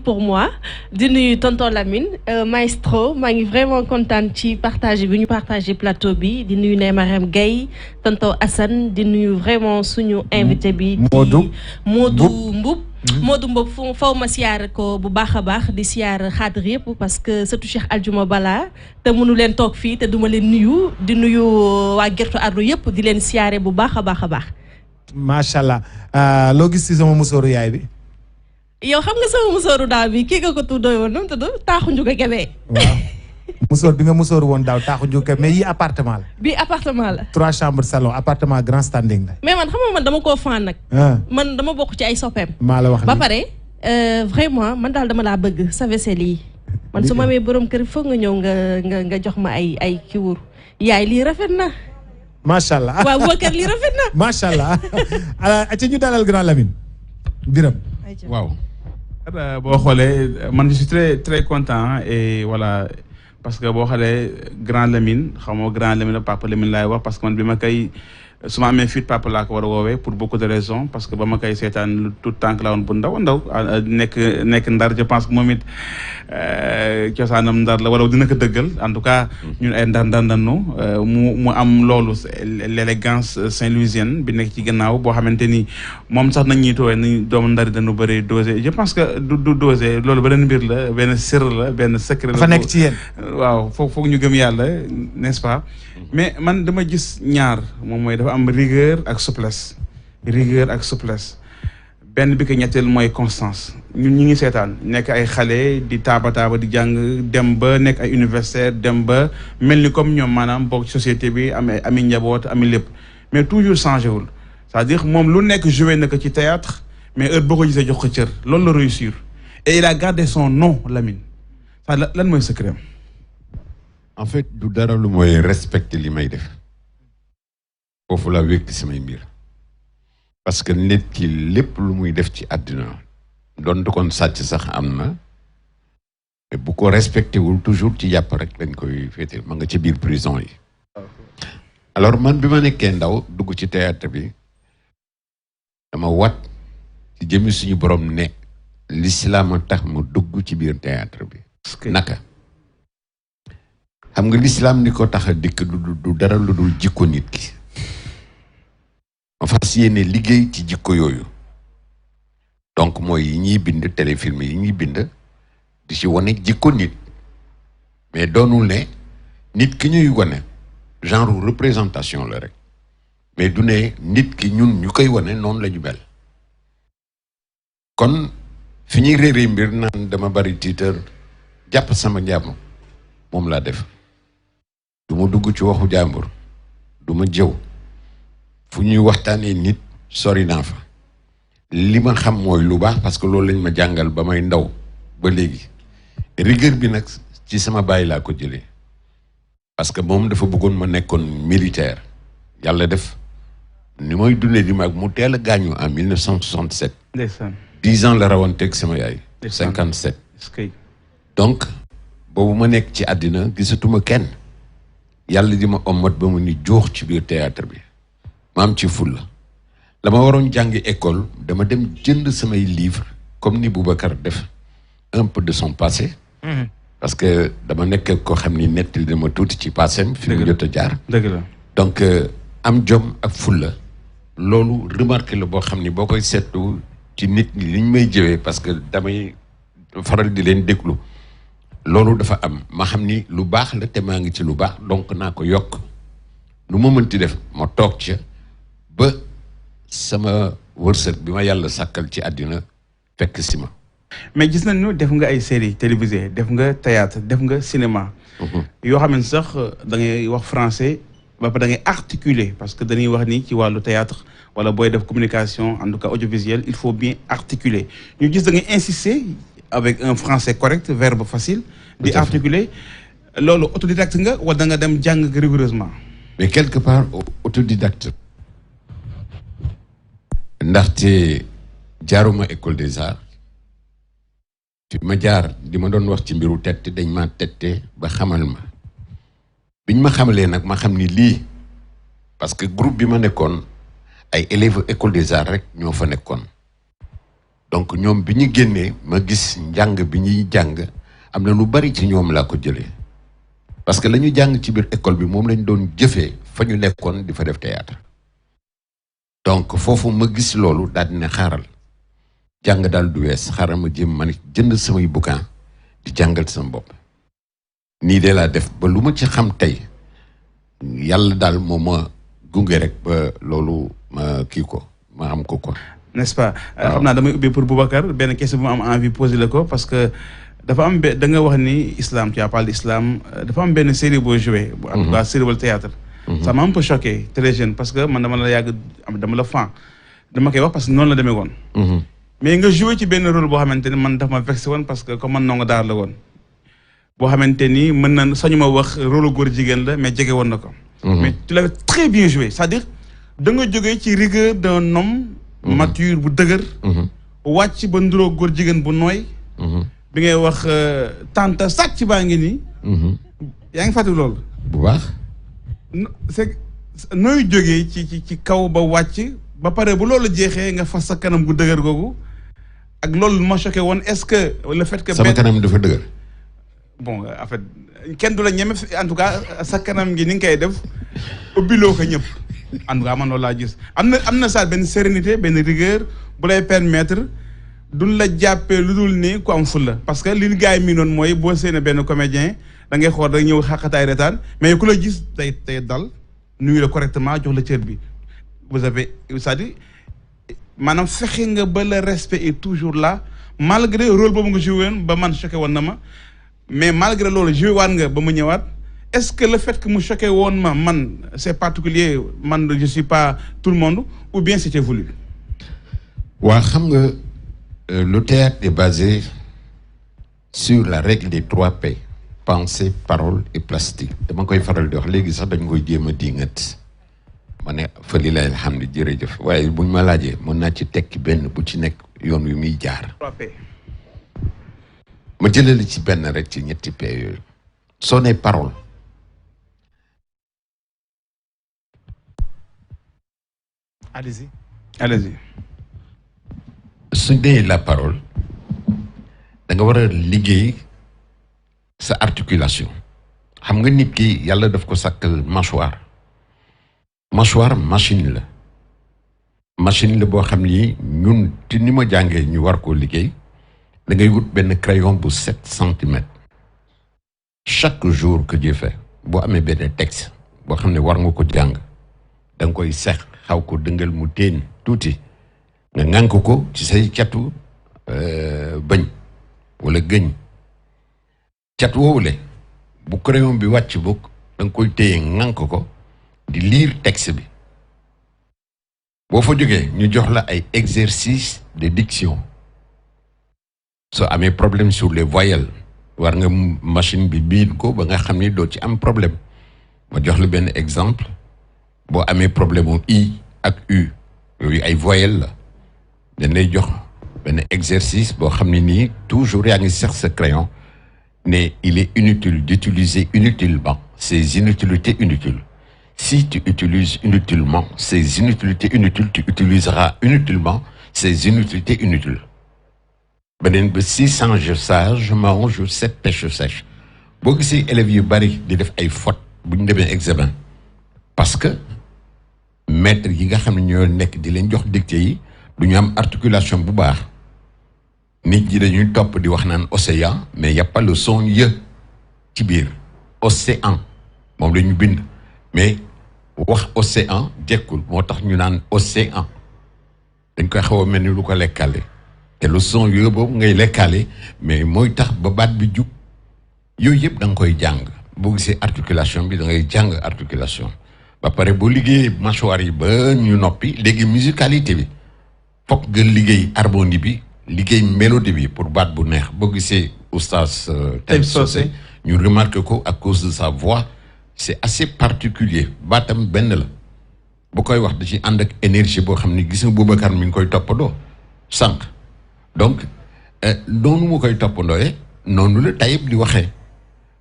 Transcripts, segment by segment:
pour moi di nuyu tonton Lamine maestro maa ngi vraiment content ci partager bi ñu partager plateau bi di nuyu Ndeye Mariam Gaye tonton Assane di nuyu vraiment suñu invité bi Modou Mboup Modou Mboup faw ma siyaar ko bu baax a baax di siyaar xaadir yëpp parce que surtout Cheikh Aldiouma Bala te mënu leen toog fii te duma leen nuyu di nuyu waa Gertu Ardo yëpp di leen siyaare bu baax a baax a baax macha allah loo gis ci sama musóoru yaay bi yow xam nga sama musóoru daaw bi kii nga ko tuddoo woon nu mu tudd taaxu njuga kebe waaw musóor bi nga musóoru woon daaw taaxu njuga mais yi appartement la bi appartement la 3 chambres salon appartement grand standing la mais man xam nga man dama koo fan nag man dama bokk ci ay soppeem maa la wax ba pare vraiment man daal dama laa bëgg sa vaisselle yi man su ma amee borom kër foog nga ñëw nga jox ma ay kiwur yaay lii rafet na macha allah waaw Boubacar lii rafet na macha allah ci ñu dalal grand Lamine Biram waaw boo xoolee man je suis très content et voilà parce que boo xoolee grand Lamine xam nga grand Lamine la papa Lamine laay wax parce que man bi ma koy su ma amee fit papa laa ko war a woowee pour beaucoup de raisons parce que ba ma koy seetaan tout tànk la woon bu ndaw nekk ndar je pense que moom it cosaanam ndar la wala dina ko dëggal en tout cas ñun ay ndar nanu mu am loolu l'élégance saint-louisienne bi nekk ci gannaaw boo xamante ni moom sax nañ ñuy toowee ni doomu ndari dañu bëri dosé je pense que du dosé loolu beneen mbir la benn sir la benn secret la fa nekk ci yéen waaw foog ñu gëm yàlla n'est-ce pas mais man dama gis ñaar moom mooy dafa am rigueur ak souplesse benn bi ko ñetteel mooy constance ñun ñi ngi seetaan nekk ay xale di taaba di jàng dem ba nekk ay universitaire dem ba mel ni comme ñoom maanaam bokk société bi ami njaboot ami lépp mais toujours changé wul c'est-à-dire moom lu nekk joué na ko ci théâtre mais heure boo ko gisee jox ko cër loolu la réussir et il a gardé son nom Lamine ça lan mooy secret en fait du dara lu mooy respecter li may def foofu la wékk samay mbir parce que nit ki lépp lu muy def ci àddina doon kon sàcc sax am na mais bu ko respecté wul toujours ci yàpp rek lañ koy féete ma nga ci biir prison yi alors man bi ma nekkee ndaw dugg ci théâtre bi dama wat ci jëmi suñu borom ne l'islam a tax mu dugg ci biir théâtre bi naka xam nga l'islam ni ko tax a dikk du dara lu dul jikko nit ki ma fas yéene liggéey ci jikko yooyu donc mooy yi ñuy bind téléfilm yi ñuy bind di ci wane jikko nit mais doonul ne nit ki ñuy wane genre représentation la rek mais du ne nit ki ñun ñu koy wane noonu la ñu mel kon fi ñuy réeree mbir naan dama bari tiitër jàpp sama njàmm moom laa def du ma dugg ci waxu jàmbur du ma jëw fu ñuy waxtaanee nit sori naa fa li ma xam mooy lu baax parce que loolu lañ ma jàngal ba may ndaw ba léegi rigueur bi nag ci sama baay laa ko jëlee parce que moom dafa bëggoon ma nekkoon militaire yàlla def ni mooy dundee di mag mu teel a gaañu en 1967 10 ans la rawanteeg sama yaay 57 donc boobu ma nekk ci àddina gisatuma kenn yàlla di ma ommat ba mu ni joox ci biir théâtre bi ma am ci fulla la ma waroon jàngi école dama dem jënd samay livre comme ni Boubacar def un peu de son passé parce que dama nekk ko xam ni nettali dama tuuti ci passém fi mu jot a jaar dëgg la donc am jom ak fulla loolu remarqué la boo xam ni boo koy seetlu ci nit ñi liñ may jëwee parce que damay faral di leen déglu loolu dafa am ma xam ni lu baax la te maa ngi ci lu baax donc naa ko yokk lu ma mënti def ma toog ca ba sama wërsëg bi ma yàlla sàkkal ci àddina fekk si ma mais gis nañu def nga ay séries télévisées def nga théâtre def nga cinéma yoo xam ne sax da ngay wax français ba da ngay articuler parce que dañuy wax ni ci wàllu théâtre wala booy def communication en tout cas audiovisuel il faut bien articuler ñu gis da ngay insister avec un français correct verbe facile di articuler loolu autodidacte nga wala da nga dem jàng rigoureusement mais quelque part autodidacte ndaxte jaaruma école des arts fi ma jaar di ma doon wax ci mbiru tette dañ ma tette ba xamal ma biñ ma xamalee nag ma xam ni lii parce que groupe bi ma nekkoon ay élèves école des arts rek ñoo fa nekkoon donc ñoom bi ñu génnee ma gis njàng bi ñuy jàng am na lu bari ci ñoom laa ko jëlee parce que la ñu jàng ci biir école bi moom lañ doon jëfee fa ñu nekkoon di fa def théâtre donc foofu ma gis loolu daal di ne xaaral jàng daal du wees xaaral ma jéem ma ne jënd samay bouquin di jàngal sama bopp nii de laa def ba lu ma ci xam tey yàlla daal moom ma gunge rek ba loolu ma kii ko ma am ko quoi. n'est-ce pas xam naa damay ubbi pour Boubacar benn question bu ma am envie poser la ko parce que dafa am da nga wax ni islam tu as parlé d'islam dafa am benn série boo joué. en tout cas série wala théâtre. ça m'a un peu choqué très jeune parce que man dama la yàgg dama la fan dama koy wax parce que noonu la demee woon. mais nga joué ci benn rôle boo xamante ni man dafa ma vexé woon parce que comme man ndongo daar la woon. boo xamante ni mën na sañu ma wax rôle góor jigéen la mais jege woon na ko. mais tu l'avais très bien joué c'est-à-dire da nga jógee ci rigueur d'un homme mature bu dëgër. wàcc ba nduroo góor jigéen bu nooy. bi ngay wax tanta sàcc baa ngi nii. yaa ngi fàttali loolu. bu baax. c'est nooy jógee ci kaw ba wàcc ba pare bu loolu jeexee nga fas sa kanam gu dëgër googu ak loolu ma choqué woon est-ce que le fait que. sama kanam dafa dëgër. bon en fait kenn du la ñeme en tout cas sa kanam gi ni nga koy def ubbiloo ko ñëpp en tout cas man loolu laa gis am na saa benn sérénité benn rigueur bu lay permettre duñ la jàppee lu dul ni ku am fulla parce que li gars yi mii noonu mooy boo séenee benn comédien da ngay xool rek ñëw xaqataay retaan mais ku la gis tey dal nuyu la correctement jox la cër bi vous avez c'est-à-dire maanaam fexe nga ba le respect est toujours là malgré rôle boobu nga joué woon ba man choqué woon na ma mais malgré loolu joué waat nga ba mu ñëwaat est-ce que le fait que mu choqué woon ma man c'est particulier man je suis pas tout le monde ou bien c'était voulu. waa xam nga le théâtre est basé sur la règle des 3 P pensée parole et plastique dama koy faral di wax léegi sax dañ koy jéem a diingat ma ne fa li lay alhamdu jërëjëf waaye buñ ma laajee mën naa ci tekki benn bu ci nekk yoon wi muy jaar. 3 P. ma jëlale ci benn rek ci ñetti P yooyu soo nee parole allez-y. allez-y. su nee la parole da nga war a liggéey sa articulation xam nga nit ki yàlla daf ko sàkkal mâchoire machine la boo xam ni ñun te ni ma jàngee ñu war koo liggéey da ngay wut benn crayon bu 7 centimètres chaque jour que Dieu fait boo amee benn texte boo xam ne war nga ko jàng da nga koy sex xaw ko dëngal mu teen tuuti nga ŋànk ko ci say catu bëñ wala gëñ cat woowule bu crayon bi wàcc bokk da nga koy téye ŋànk ko di lire texte bi boo fa jógee ñu jox la ay exercices de diction soo amee problème sur les voyelles war nga machine bi biin ko ba nga xam ni doo ci am problème ma jox la benn exemple boo amee problème mu I ak U yooyu ay voyelles la dañ lay jox benn exercice boo xam ne nii toujours yaa ngi sex sa crayon ne il est inutile d'utiliser inutilement ces inutilités inutiles. Si tu utilises inutilement ces inutilités inutiles, tu utiliseras inutilement ces inutilités inutiles. beneen ba 600 je sage je mange 7 pêche sèche boo gisee élèves yu bari di def ay fautes bu ñu demee examen parce que maître yi nga xam ne ñoo nekk di leen jox dictée yi du ñu am articulation bu baax nit ñi dañuy topp di wax naan océan mais y a pas le son yë ci biir océan moom la ñu bind mais wax océan jekkul moo tax ñu naan océan dañ koy xaw a mel ni lu ko lekkale te le son yooyu boobu ngay lekkaale mais mooy tax ba baat bi jub yooyu yëpp da nga koy jàng boo gisee articulation bi da ngay jàng articulation ba pare boo liggéeyee mâchoire yi ba ñu noppi léegi musicalité bi foog nga liggéey harmonie bi liggéey mélodie bi pour baat bu neex boo gisee oustaz Taïb Socé ñu remarqué ko à cause de sa voix c'est assez particulier baatam benn la bu koy wax da ci ànd ak énergie boo xam ne gis nga Boubacar mi ngi koy toppandoo sànq donc noonu mu koy toppandooyee noonu la Taïb di waxee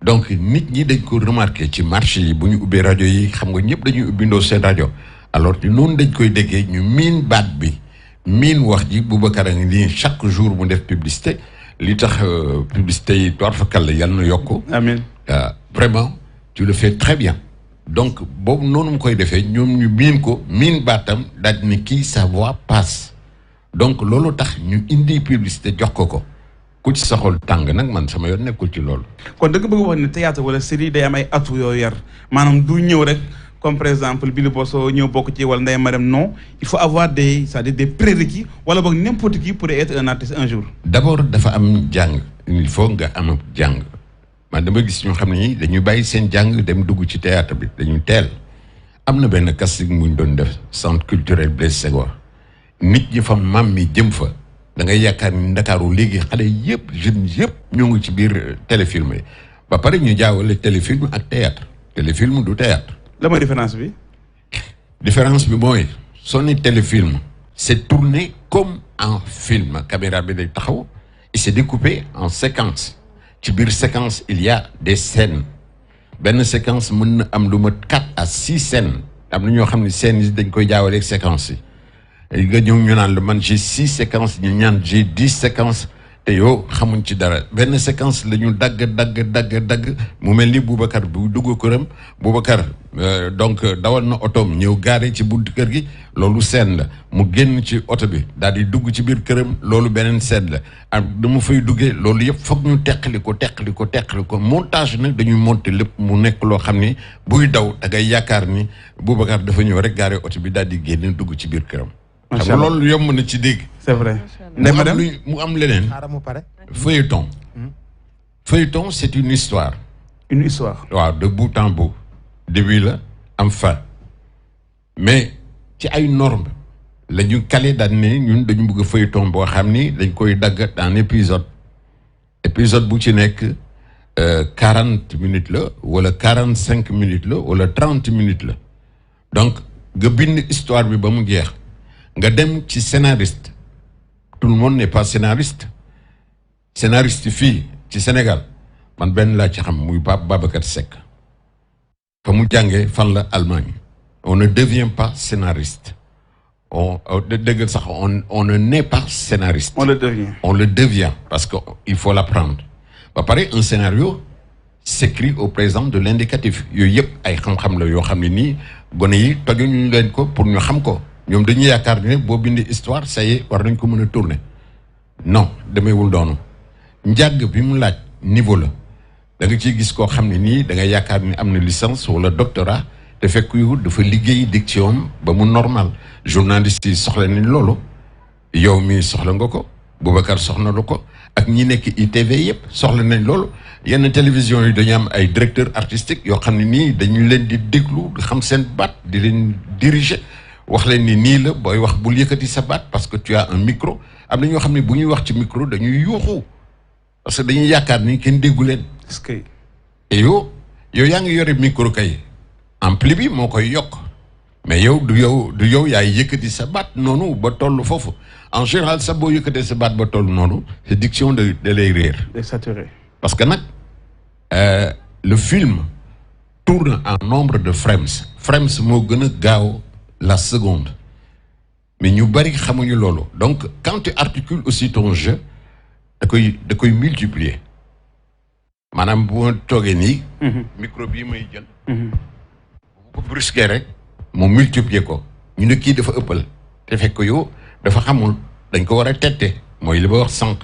donc nit ñi dañ ko remarqué ci marché yi bu ñu ubbee rajo yi xam nga ñëpp dañuy ubbindoo seen rajo alors que noonu dañ koy déggee ñu miin baat bi miin wax ji Boubacar a ngi nii chaque jour mu def publicité li tax publicité yi toir fakal la yàlla na yokk. amiin vraiment tu le fais très bien donc boobu noonu mu koy defee ñoom ñu miin ko miin baatam daal di ne kii sa voix passe donc loolu tax ñu indi publicité jox ko ku ci saxol tàng nag man sama yoon nekkul ci loolu. kon da nga bëgg wax ne théâtre wala série day am ay atu yoo yar maanaam du ñëw rek comme par exemple Billy Bosso ñëw bokk ci wala Ndeye Marème non il faut avoir c'est-à-dire des prérequis wala boog n'importe qui pourrait être un artiste un jour. d'abord dafa am jàng il faut nga am jàng man dama gis ñoo xam ne ñi dañuy bàyyi seen jàng dem dugg ci théâtre bi dañuy teel am na benn casting mu ñu doon def centre culturel Blaise Senghor nit ñi fa mam mi jëm fa da ngay yaakaar ni Ndakaaru léegi xale yëpp jeunes yëpp ñoo ngi ci biir téléfilm yi ba pare ñu jaawale téléfilm ak théâtre téléfilm du théâtre. la mooy différence bi. différence bi mooy soo ne téléfilm c'est tourné comme un film caméra bi day taxaw et c'est découpé en séquences ci biir séquence il y a des scènes benn séquence mën na am lu mat 4 à 6 scènes am na ñoo xam ne scènes yi dañ koy jaawale ak séquences yi nga ñëw ñu naan la man j'ai 6 séquences ñu ñaan j'ai 10 séquences te yow xamuñ ci dara benn séquence la ñu dagg mu mel ni Boubacar bu dugg këram Boubacar donc dawal na otoom ñëw gaare ci buntu kër gi loolu scène la mu génn ci oto bi daal di dugg ci biir këram loolu beneen scène la ak dama fay duggee loolu yëpp foog ñu teqali ko montage nag dañuy monter lépp mu nekk loo xam ni buy daw da ngay yaakaar ni Boubacar dafa ñëw rek gaare oto bi daal di génn dugg ci biir këram. xam nga loolu yomb na ci dégg. c'est vrai. mu am leneen. feuilleton. Feuilleton c'est une histoire. Une histoire. waaw de bout en bout. début la am fin. mais ci ay normes la ñu calé daan ne ñun dañu bëgg feuilleton boo xam ni dañ koy dagg en épisode. épisode bu ci nekk 40 minutes la wala 45 minutes la wala 30 minutes la donc nga bind histoire bi ba mu jeex. nga dem ci scénariste tout le monde n'est pas scénariste fii ci Sénégal man benn laa ci xam muy Babacar Seck fa mu jàngee fan la Allemagne on ne devient pas scénariste dëgg sax on ne naît pas scénariste. on le devient parce que il faut l'apprendre ba pare un scénario s'écrit au présent de l'indicatif yooyu yëpp ay xam-xam la yoo xam ne nii gone yi toju ñu leen ko pour ñu xam ko. ñoom dañuy yaakaar ne boo bindee histoire ça y est war nañ ko mën a tourner non demeewul doonu njàng bi mu laaj niveau la da nga ciy gis koo xam ne nii da nga yaakaar ni am na licence wala doctorat te fekk yu dafa liggéey diction ba mu normal journaliste yi soxla nañ loolu yow mi soxla nga ko Boubacar soxla na ko ak ñi nekk ITV yëpp soxla nañ loolu yenn télévision yi dañu am ay directeur artistique yoo xam ne nii dañu leen di déglu di xam seen baat di leen diriger wax leen ni nii la booy wax bul yëkkati sa baat parce que tu as un micro am na ñoo xam ne bu ñuy wax ci micro dañuy yuuxu parce que dañuy yaakaar ni kenn déggu leen. est-ce que. et yow yaa ngi yore micro kay ampli bi moo koy yokk mais yow du yow yaay yëkkati sa baat noonu ba toll foofu en général sax boo yëkkatee sa baat ba toll noonu c'est diction de lay réer. day saturé. parce que nag le film tourne en nombre de frames moo gën a gaaw. la seconde mais ñu bari xamuñu loolu donc quand tu articules aussi ton jeu da koy multiplier maanaam bu ma toogee nii. micro bii may jël. bu ko brusquer rek mu multiplier ko ñu ne kii dafa ëppal te fekk yow dafa xamul dañ ko war a tette mooy li ba wax sànq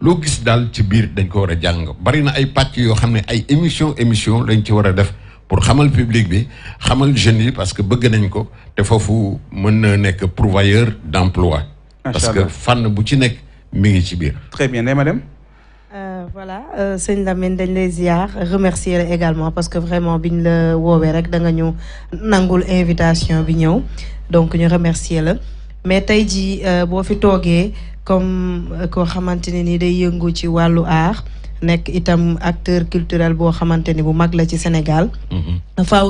loo gis daal ci biir dañ ko war a jàng bari na ay pàcc yoo xam ne ay émission lañ ci war a def. pour xamal public bi xamal jeunes yi parce que bëgg nañ ko te foofu mën na nekk pourvoyeur d'emploi. parce que fànn bu ci nekk mi ngi ci biir. très bien Ndeye Marème. voilà sëñ Lamine dañ lay ziar remercier la également parce que vraiment biñ la woowee rek da nga ñu nangul invitation bi ñëw donc ñu remercier la mais tey jii boo fi toogee comme koo xamante ne ni day yëngu ci wàllu art. nekk itam acteur culturel boo xamante ni bu mag la ci Sénégal. faaw